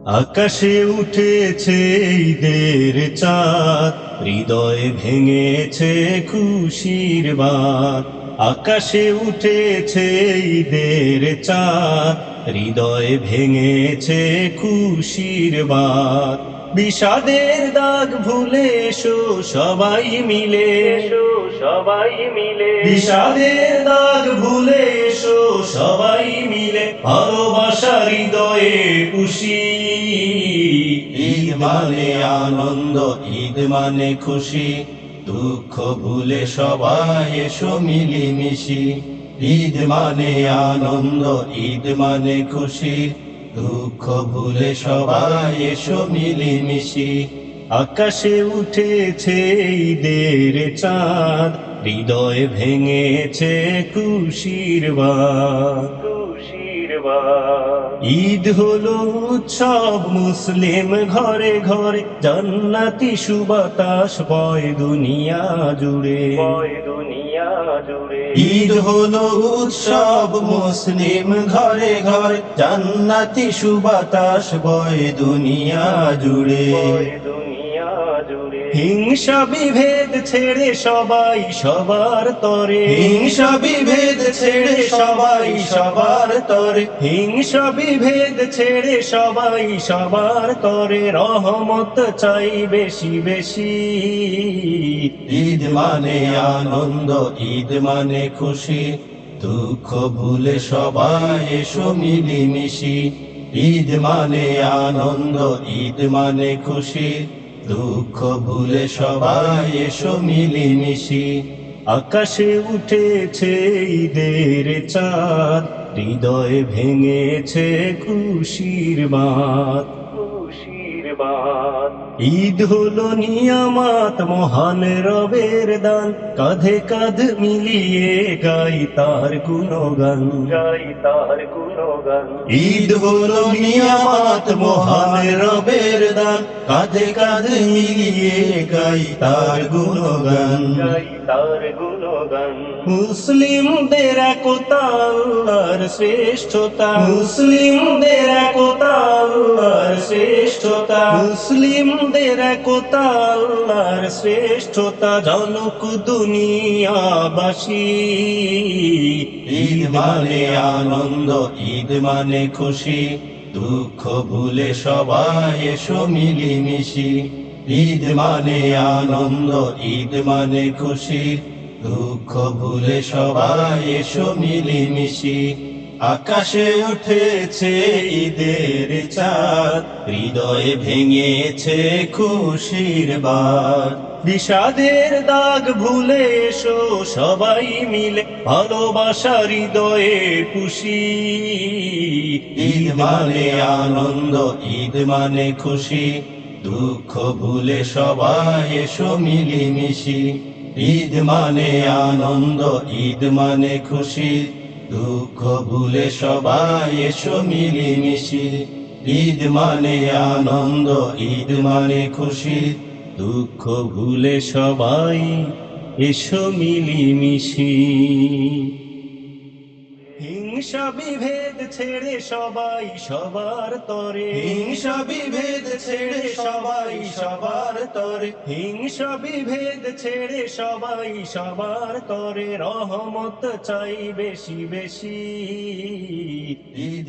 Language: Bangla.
আকাশে উঠেছে ঈদের চাঁদ, হৃদয়ে ভেঙেছে খুশির বাত। আকাশে উঠেছে ঈদের চাঁদ, হৃদয়ে ভেঙেছে খুশির বাত। বিষাদের দাগ ভুলে এসো সবাই মিলে, বিষাদের দাগ ভুলে এসো সবাই মিলে, ভালোবাসার হৃদয়ে খুশি। ঈদ মানে আনন্দ, ঈদ মানে খুশি, দুঃখ ভুলে সবাই এসো মিলিমিশি। ঈদ মানে আনন্দ, ঈদ মানে খুশি, দুঃখ ভুলে সবাই এসো মিলিমিশি। আকাশে উঠেছে ঈদের চাঁদ, হৃদয় ভেঙেছে খুশির বাত। ঈদ হলো উৎসব মুসলিম ঘরে ঘরে, জান্নাতি সুবাতাস বয় দুনিয়া জুড়ে। ঈদ হলো উৎসব মুসলিম ঘরে ঘরে, জান্নাতি সুবাতাস বয় দুনিয়া জুড়ে। হিংসা বিভেদ ছেড়ে সবাই সবার তরে, হিংসা বিভেদ ছেড়ে সবাই সবার তরে, হিংসা বিভেদ ছেড়ে সবাই সবার তরে, রহমত চাই বেশি বেশি। ঈদ মানে আনন্দ, ঈদ মানে খুশি, দুঃখ ভুলে সবাই এসো মিলিমিশি। ঈদ মানে আনন্দ, ঈদ মানে খুশি, দুঃখ ভুলে সবাই এসো মিলিমিশি। আকাশে উঠেছে ঈদের চাঁদ, হৃদয়ে ভেঙেছে খুশির বাত। ঈদ হলো নিয়ামত মহান রবের দান, কাঁধে কাঁধ মিলিয়ে গাই তার গুণগান। ঈদ হলো নিয়ামত মহান রবের দান, কাঁধে কাঁধ মিলিয়ে গাই তার গুণগান। মুসলিমদের একতা আল্লাহর শ্রেষ্ঠতা, মুসলিমদের একতা আল্লাহর শ্রেষ্ঠতা, মুসলিমদের একতা আল্লাহর শ্রেষ্ঠতা, জানুক দুনিয়াবাসী। ঈদ মানে আনন্দ, ঈদ মানে খুশি, দুঃখ ভুলে সবাই এসো মিলিমিশি। ঈদ মানে আনন্দ, ঈদ মানে খুশি, দুঃখ ভুলে সবাই এসো মিলিমিশি। আকাশে উঠেছে ঈদের চাঁদ, হৃদয়ে ভেঙেছে খুশির বাত। বিষাদের দাগ ভুলে এসো সবাই মিলে, ভালোবাসার হৃদয়ে খুশি। ঈদ মানে আনন্দ, ঈদ মানে খুশি, দুঃখ ভুলে সবাই এসো মিলিমিশি। ঈদ মানে আনন্দ, ঈদ মানে খুশি, দুঃখ ভুলে সবাই এসো মিলিমিশি। ঈদ মানে আনন্দ, ঈদ মানে খুশি, দুঃখ ভুলে সবাই এসো মিলিমিশি। হিংসা বিভেদ ছেড়ে সবাই সবার তরে, হিংসা বিভেদ ছেড়ে সবাই সবার তরে, হিংসা বিভেদ ছেড়ে সবাই সবার তরে, রহমত চাই বেশি বেশি। ঈদ